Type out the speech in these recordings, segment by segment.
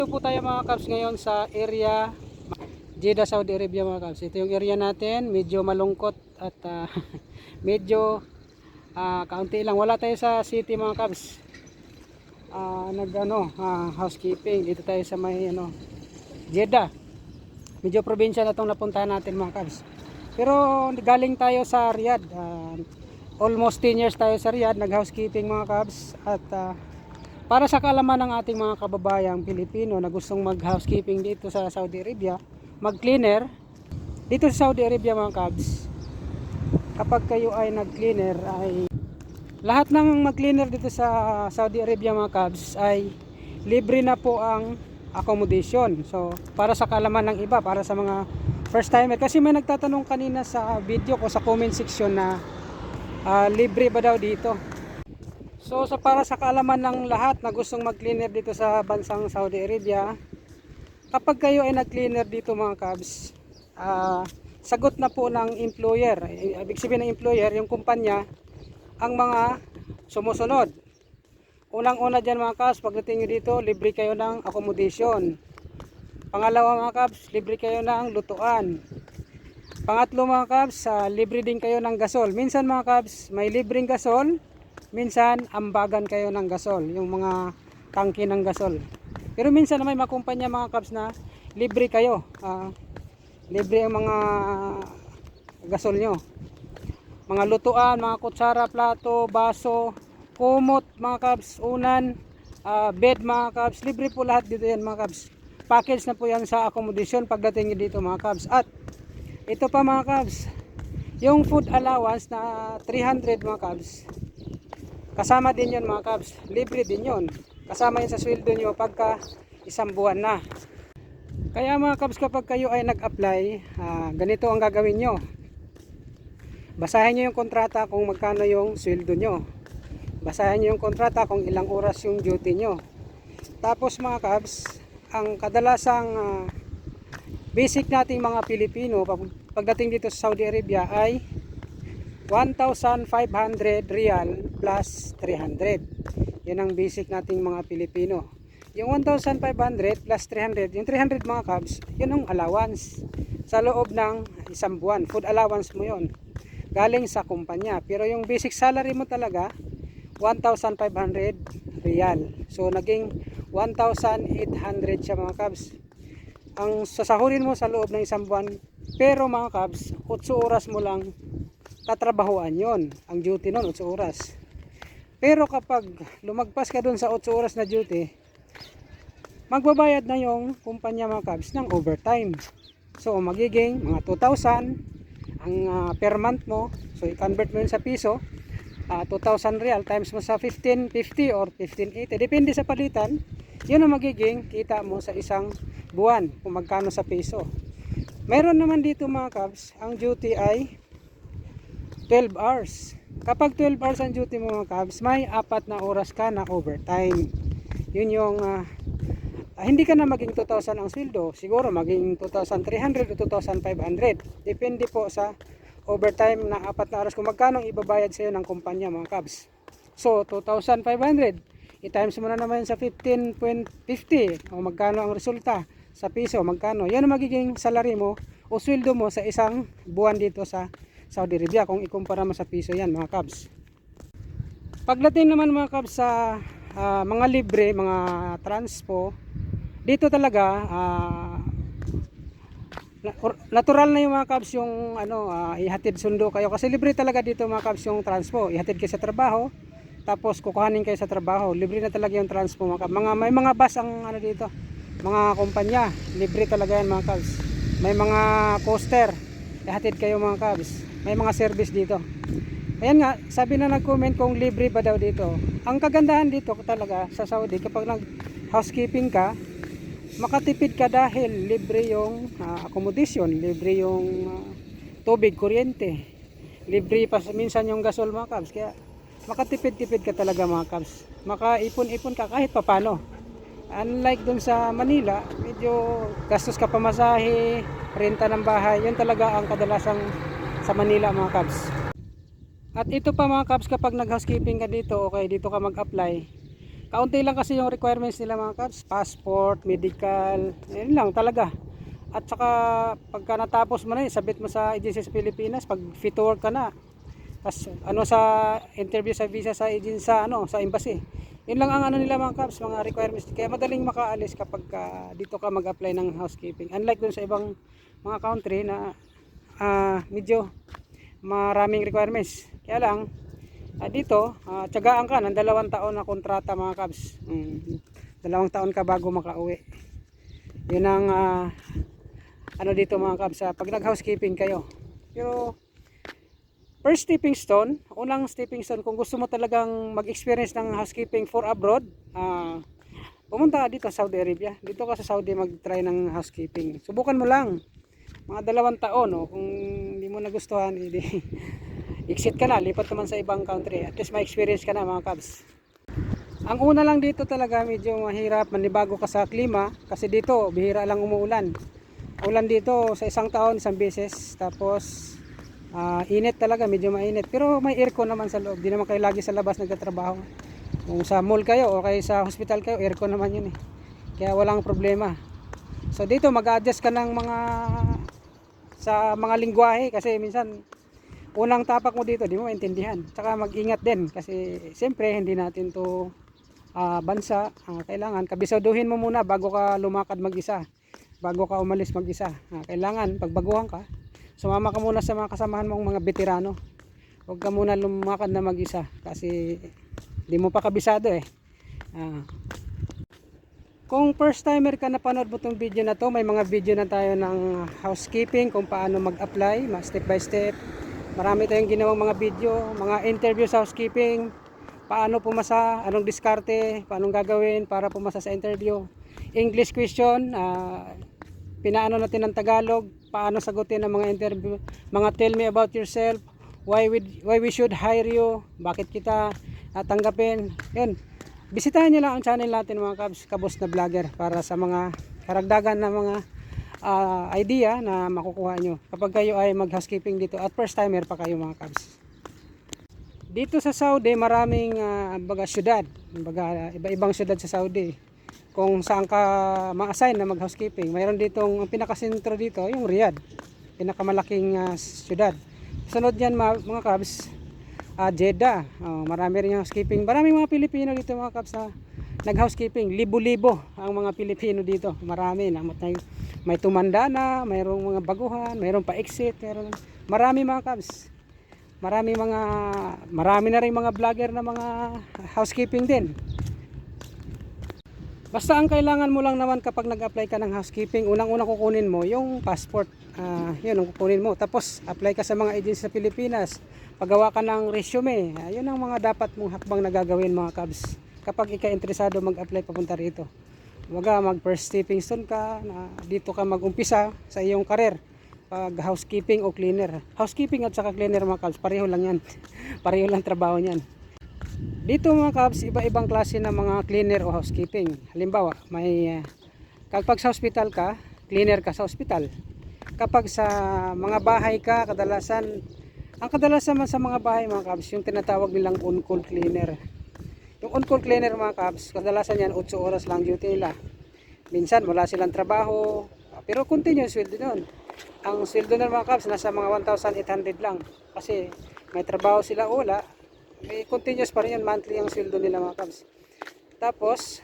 Ito po tayo mga Cubs ngayon sa area Jeddah, Saudi Arabia mga Cubs. Ito yung area natin, medyo malungkot at medyo kaunti lang. Wala tayo sa city mga Cubs. Housekeeping. Dito tayo sa may Jeddah. Medyo probinsya na itong napuntahan natin mga Cubs. Pero galing tayo sa Riyadh. Almost 10 years tayo sa Riyadh nag-housekeeping mga Cubs. At para sa kaalaman ng ating mga kababayang Pilipino na gustong mag-housekeeping dito sa Saudi Arabia, mag-cleaner dito sa Saudi Arabia mga Cubs, kapag kayo ay nag-cleaner ay lahat ng mag-cleaner dito sa Saudi Arabia mga Cubs ay libre na po ang accommodation. So para sa kaalaman ng iba, para sa mga first timer, kasi may nagtatanong kanina sa video ko sa comment section na libre ba daw dito. So para sa kaalaman ng lahat na gustong mag-cleaner dito sa bansang Saudi Arabia, kapag kayo ay nag-cleaner dito mga Cubs, sagot na po ng employer. Ibig sabihin ng employer, yung kumpanya, ang mga sumusunod. Unang-una dyan mga Cubs, pagdating nyo dito, libre kayo ng accommodation. Pangalawa mga Cubs, libre kayo ng lutuan. Pangatlo mga Cubs, libre din kayo ng gasol. Minsan mga Cubs, may libreng gasol. Minsan, ambagan kayo ng gasol. Yung mga tangke ng gasol. Pero minsan may mga kumpanya mga Cubs na libre kayo. Libre ang mga gasol nyo. Mga lutuan, mga kutsara, plato, baso, kumot mga Cubs, unan, bed mga Cubs. Libre po lahat dito yan mga Cubs. Package na po yan sa accommodation pagdating nyo dito mga Cubs. At ito pa mga Cubs, yung food allowance na 300 mga Cubs, kasama din yun mga Cubs. Libre din yun. Kasama yun sa sweldo nyo pagka isang buwan na. Kaya mga Cubs, kapag kayo ay nag-apply, ganito ang gagawin nyo. Basahin nyo yung kontrata kung magkano yung sweldo nyo. Basahin nyo yung kontrata kung ilang oras yung duty nyo. Tapos mga Cubs, ang kadalasang basic nating mga Pilipino pagdating dito sa Saudi Arabia ay 1,500 real plus 300. Yan ang basic nating mga Pilipino. Yung 1,500 plus 300, yung 300 mga Cubs, yun ang allowance sa loob ng isang buwan. Food allowance mo yun, galing sa kumpanya. Pero yung basic salary mo talaga 1,500 real. So naging 1,800 siya mga Cubs. Ang sasahurin mo sa loob ng isang buwan. Pero mga Cubs, 8 oras mo lang tatrabahuan yon. Ang duty nun 8 oras. Pero kapag lumagpas ka dun sa 8 oras na duty, magbabayad na yung kumpanya mga Cubs ng overtime. So magiging mga 2,000 ang per month mo. So i-convert mo yun sa piso, 2,000 real times mo sa 1550 or 1580, depende sa palitan. Yun ang magiging kita mo sa isang buwan kung magkano sa piso. Meron naman dito mga Cubs, ang duty ay 12 hours. Kapag 12 hours ang duty mo mga Cubs, may 4 na oras ka na overtime. Yun yung hindi ka na maging 2,000 ang sweldo, siguro maging 2,300 o 2,500. Depende po sa overtime na 4 na oras kung magkano ibabayad sa iyo ng kumpanya mga Cubs. So 2,500 i-times mo na naman sa 15.50 o magkano ang resulta sa piso, magkano. Yan ang magiging salary mo o sweldo mo sa isang buwan dito sa Saudi Arabia kung ikumpara mo sa piso yan mga Cubs. Pagdating naman mga Cubs sa mga libre, mga transpo, dito talaga natural na yung mga Cubs yung ihatid sundo kayo, kasi libre talaga dito mga Cubs yung transpo. Ihatid kayo sa trabaho, tapos kukuhanin kayo sa trabaho, libre na talaga yung transpo mga Cubs. May mga bus ang dito, mga kumpanya, libre talaga yan mga Cubs. May mga coaster, ihatid kayo mga Cubs. May mga service dito. Ayan nga, sabi na nag-comment kung libre ba daw dito. Ang kagandahan dito talaga sa Saudi, kapag nag-housekeeping ka, makatipid ka dahil libre yung accommodation, libre yung tubig, kuryente, libre pa minsan yung gasol mga Cubs. Kaya makatipid-tipid ka talaga mga Cubs. Makaipon-ipon ka kahit papano. Unlike dun sa Manila, medyo gastos ka pamasahe, renta ng bahay. Yun talaga ang kadalasang sa Manila mga Cubs. At ito pa mga Cubs, kapag nag-housekeeping ka dito, okay, dito ka mag-apply, Kaunti lang kasi yung requirements nila mga kabs, passport, medical, yun lang talaga. At saka pagka natapos mo na yun, sabit mo sa agency sa Pilipinas, pag fit to work ka na. Tapos ano sa interview sa visa sa agency sa sa embassy. Yun lang ang ano nila mga kabs, mga requirements. Kaya madaling makaalis kapag dito ka mag-apply ng housekeeping. Unlike dun sa ibang mga country na medyo maraming requirements. Kaya lang dito, tiyagaan ka ng 2 taon na kontrata mga kabs. 2 taon ka bago makauwi. Yun ang ano dito mga kabs, pag nag-housekeeping kayo. Pero first stepping stone, unang stepping stone kung gusto mo talagang mag-experience ng housekeeping for abroad, pumunta dito sa Saudi Arabia. Dito ka sa Saudi mag-try ng housekeeping. Subukan mo lang. Mga 2 taon, kung hindi mo nagustuhan, hindi exit ka na, lipat naman sa ibang country. At least may experience ka na mga kabs. Ang una lang dito talaga medyo mahirap, manibago ka sa klima. Kasi dito, bihira lang umuulan. Ulan dito sa isang taon, isang beses. Tapos, init talaga, medyo mainit. Pero may aircon naman sa loob. Di naman kayo lagi sa labas nagtatrabaho. Kung sa mall kayo o kayo sa hospital kayo, aircon naman yun eh. Kaya walang problema. So dito, mag-adjust ka ng sa mga lingwahe. Kasi minsan, unang tapak mo dito, di mo maintindihan. Tsaka mag-ingat din kasi siyempre hindi natin to bansa. Kailangan kabisaduhin mo muna bago ka lumakad mag-isa. Bago ka umalis mag-isa. Kailangan pagbaguhan ka, sumama ka muna sa mga kasamahan mong mga veterano. Huwag ka muna lumakad na mag-isa kasi di mo pa kabisado eh. Kung first timer ka na panood mo itong video na to, may mga video na tayo ng housekeeping kung paano mag-apply, step by step. Marami tayong ginawang mga video, mga interview sa housekeeping, paano pumasa, anong diskarte, paano gagawin para pumasa sa interview. English question, pinaano natin ng Tagalog, paano sagutin ang mga interview, mga tell me about yourself, why we should hire you, bakit kita tanggapin. Yun, bisitahin nyo lang ang channel natin mga kabs, Kabos na Vlogger, para sa mga karagdagan na mga idea na makukuha nyo kapag kayo ay mag-housekeeping dito at first timer pa kayo mga kabs. Dito sa Saudi maraming syudad, iba-ibang syudad sa Saudi kung saan ka ma-assign na mag-housekeeping. Mayroon ditong, ang pinakasentro dito yung Riyadh, pinakamalaking syudad. Sunod yan mga kabs, Jeddah, marami rin yung housekeeping. Maraming mga Pilipino dito mga kabs na nag-housekeeping, libo-libo ang mga Pilipino dito. Marami na may tumanda na, mayroong mga baguhan, mayroong pa-exit, marami mga kabs. Marami na rin mga vlogger na mga housekeeping din. Basta ang kailangan mo lang naman kapag nag-apply ka ng housekeeping, unang-unang kukunin mo yung passport. Yun ang kukunin mo. Tapos apply ka sa mga agency sa Pilipinas. Paggawa ka ng resume. Yun ang mga dapat mong hakbang na gagawin mga kabs kapag ika-interesado mag-apply papunta rito. Waga mag first stepping stone ka na dito ka mag-umpisa sa iyong career pag housekeeping o cleaner. Housekeeping at saka cleaner mga kabs, pareho lang yan. Pareho lang trabaho niyan. Dito mga kabs, iba-ibang klase ng mga cleaner o housekeeping. Halimbawa, kapag sa hospital ka, cleaner ka sa hospital. Kapag sa mga bahay ka, kadalasan sa mga bahay mga kabs, yung tinatawag nilang on-call cleaner. Yung on-call cleaner mga kabs, kadalasan yan 8 oras lang duty nila. Minsan wala silang trabaho, pero continuous sweldo nun. Ang sweldo ng mga kabs nasa mga 1,800 lang. Kasi may trabaho sila o wala, may continuous pa rin yun, monthly ang sweldo nila mga kabs. Tapos,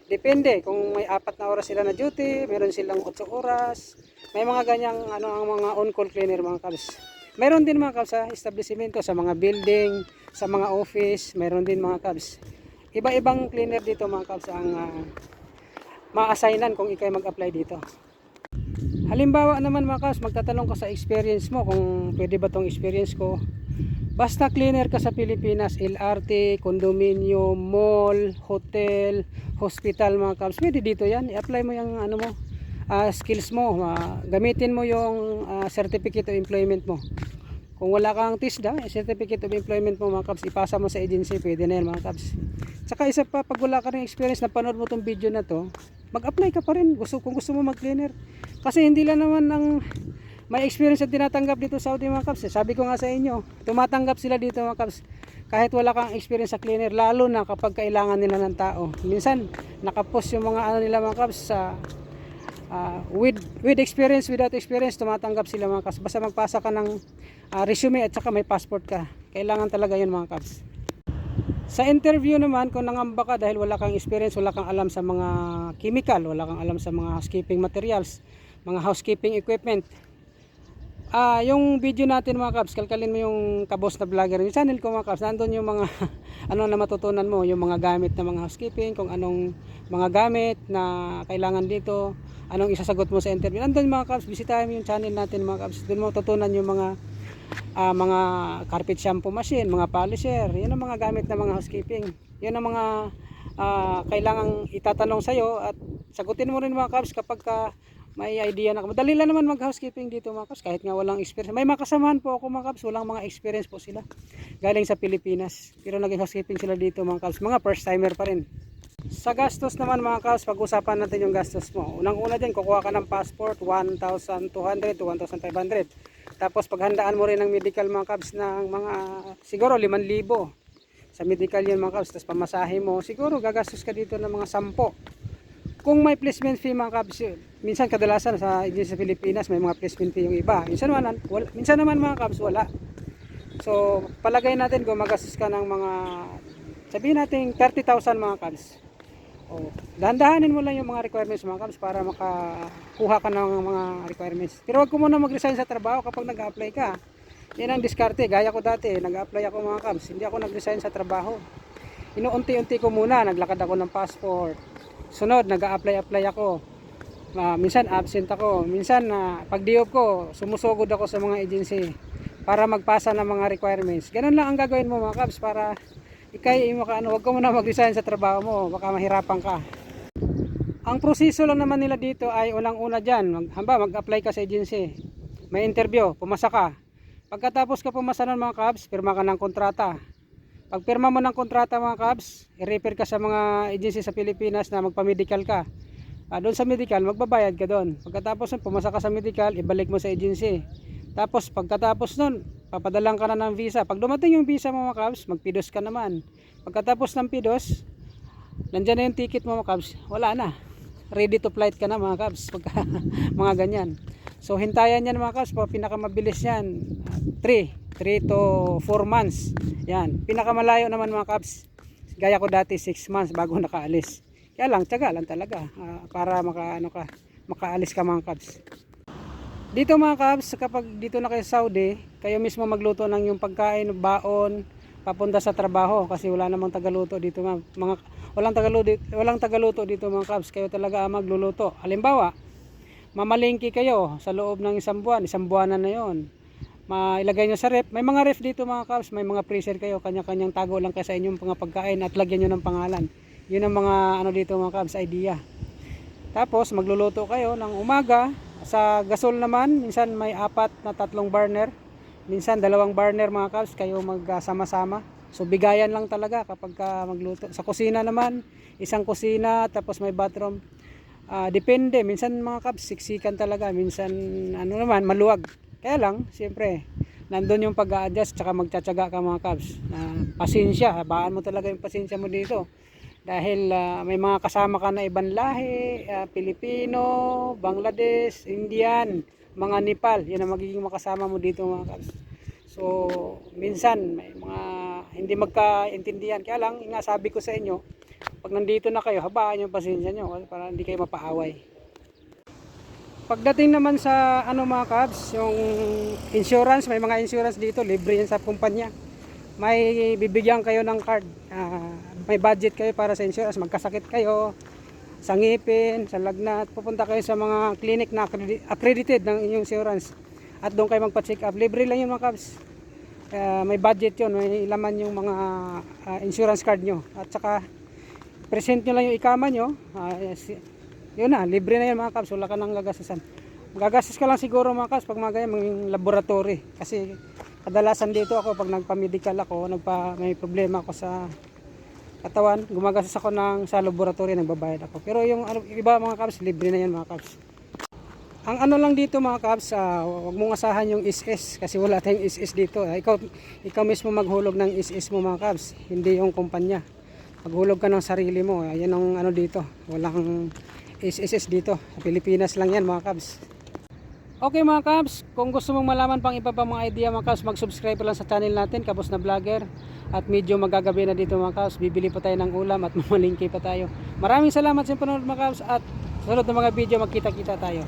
depende kung may 4 na oras sila na duty, meron silang 8 oras. May mga ganyang ang mga on-call cleaner mga kabs. Meron din mga kabs sa establishmento, sa mga building, sa mga office, meron din mga kabs. Iba-ibang cleaner dito mga kabs ang ma-assignan kung ikay mag-apply dito. Halimbawa naman mga kabs, magtatanong ka sa experience mo kung pwede ba tong experience ko. Basta cleaner ka sa Pilipinas, LRT, condominium, mall, hotel, hospital mga kabs, pwede dito yan. I-apply mo yung skills mo, gamitin mo yung certificate of employment mo. Kung wala kang TISDA, certificate of employment mo mga kabs, ipasa mo sa agency, pwede na yan mga kabs. Tsaka isa pa, pag wala ka rin experience na panood mo itong video na to, mag-apply ka pa rin kung gusto mo mag-cleaner. Kasi hindi lang naman may experience na tinatanggap dito sa Saudi mga kabs. Sabi ko nga sa inyo, tumatanggap sila dito mga kabs kahit wala kang experience sa cleaner, lalo na kapag kailangan nila ng tao. Minsan nakapost yung mga ano nila mga kabs sa with experience, without experience, tumatanggap sila mga kabs. Basta magpasa ka ng resume at saka may passport ka, kailangan talaga yun mga kabs. Sa interview naman, kung nangamba ka dahil wala kang experience, wala kang alam sa mga chemical, wala kang alam sa mga housekeeping materials, mga housekeeping equipment, yung video natin mga kabs, kalkalin mo yung Kabos na Vlogger, yung channel ko mga kabs, nandun yung mga ano na matutunan mo, yung mga gamit na mga housekeeping, kung anong mga gamit na kailangan dito, anong isasagot mo sa interview. Nandun mga kabs, bisitahin mo yung channel natin mga kabs, doon mo tutunan yung mga carpet shampoo machine, mga polisher, yun ang mga gamit ng mga housekeeping. Yun ang mga kailangang itatanong sa'yo at sagutin mo rin mga kabs kapag may idea na. Madali lang naman mag housekeeping dito mga kabs, kahit nga walang experience. May makasamahan po ako mga kabs, walang mga experience po sila, galing sa Pilipinas, pero naging housekeeping sila dito mga kabs, mga first timer pa rin. Sa gastos naman mga kabs, pag-usapan natin yung gastos mo. Unang-una dyan, kukuha ka ng passport, 1,200 to 1,500. Tapos paghandaan mo rin ng medical mga kabs ng mga siguro 5,000. Sa medical yun mga kabs. Tapos pamasahe mo, siguro gagastos ka dito ng mga 10. Kung may placement fee mga kabs, minsan kadalasan sa agency sa Pilipinas may mga placement fee yung iba. Minsan naman mga kabs wala. So palagay natin kung magastos ka ng mga, sabihin natin 30,000 mga kabs. Dahan-dahanin mo lang yung mga requirements mga kabs para makakuha ka ng mga requirements. Pero wag ko muna mag-resign sa trabaho kapag nag-apply ka. Yan ang diskarte. Gaya ko dati, nag-apply ako mga kabs, hindi ako nag-resign sa trabaho. Inuunti-unti ko muna, naglakad ako ng passport. Sunod, nag-apply ako. Minsan absent ako. Minsan pag di-off ko, sumusugod ako sa mga agency para magpasa ng mga requirements. Ganun lang ang gagawin mo mga kabs para wag ka muna mag-resign sa trabaho mo, baka mahirapan ka. Ang proseso lang naman nila dito ay unang-una dyan, mag-apply ka sa agency, may interview, pumasa ka. Pagkatapos ka pumasa ng mga kabs, pirma ka ng kontrata. Pag pirma mo ng kontrata mga kabs, i-refer ka sa mga agency sa Pilipinas na magpa-medical ka. Doon sa medical, magbabayad ka doon. Pagkatapos nun, pumasa ka sa medical, ibalik mo sa agency. Tapos pagkatapos nun, papadalang ka na ng visa. Pag dumating yung visa mo mga kabs, magpidos ka naman. Pagkatapos ng pidos, nandyan na yung ticket mo mga kabs, wala na. Ready to flight ka na mga kabs. Mga ganyan. So hintayan yan mga kabs, pinakamabilis yan, 3 to 4 months. Yan. Pinakamalayo naman mga kabs, gaya ko dati 6 months bago nakaalis. Kaya lang, tiyaga lang talaga para makaalis ka mga kabs. Dito mga kabs, kapag dito na kayo sa Saudi, kayo mismo magluto ng yung pagkain, baon, papunta sa trabaho kasi wala namang tagaluto dito walang tagaluto dito mga kabs, kayo talaga magluluto. Halimbawa, mamalingki kayo sa loob ng isang buwanan na yon. Mailagay nyo sa ref, may mga ref dito mga kabs, may mga freezer kayo, kanya-kanyang tago lang kayo sa inyong mga pagkain at lagyan nyo ng pangalan. Yun ang mga ano dito mga kabs, idea. Tapos magluluto kayo ng umaga. Sa gasol naman, minsan may 4 na 3 burner, minsan 2 burner mga kabs, kayo magsama-sama. So bigayan lang talaga kapag magluto. Sa kusina naman, isang kusina tapos may bathroom. Depende, minsan mga kabs siksikan talaga, minsan naman maluwag. Kaya lang, siyempre, nandun yung pag-a-adjust tsaka magtsatsaga ka mga kabs. Pasensya, habaan mo talaga yung pasensya mo dito. Dahil may mga kasama ka na ibang lahi, Pilipino, Bangladesh, Indian, mga Nepal, yun ang magiging makasama mo dito mga kabs. So minsan may mga hindi magkaintindihan, kaya lang nga sabi ko sa inyo, pag nandito na kayo, habaan yung pasensya nyo para hindi kayo mapaaway. Pagdating naman sa mga kabs, yung insurance, may mga insurance dito, libre yan sa kumpanya. May bibigyan kayo ng card, may budget kayo para sa insurance. Magkasakit kayo sa ngipin, sa lagnat, pupunta kayo sa mga clinic na accredited ng inyong insurance at doon kayo magpa-check up. Libre lang yun mga kabs. May budget yun, may laman yung mga insurance card nyo at saka present nyo lang yung ikama nyo. Yun na, libre na yun mga kabs, wala ka nang gagastusan. Magagastos ka lang siguro mga kabs pag mga ganyan, mga laboratory. Kasi kadalasan dito ako pag nagpa-medical ako, may problema ako sa katawan, gumagastos ako sa laboratory, nagbabayad ako. Pero yung iba mga kabs, libre na yan mga kabs. Ang ano lang dito mga kabs, huwag mong asahan yung SS kasi wala tayong SS dito. Ikaw mismo maghulog ng SS mo mga kabs, hindi yung kumpanya. Maghulog ka ng sarili mo. Yan ang ano dito. Walang SS dito. Sa Pilipinas lang yan mga kabs. Okay mga kabs, kung gusto mong malaman pang iba pa mga idea mga kabs, mag-subscribe lang sa channel natin, Kabos na Vlogger. At medyo magagabi na dito mga kabs, bibili pa tayo ng ulam at mamalingki pa tayo. Maraming salamat sa panonood mga kabs at sunod na mga video magkita-kita tayo.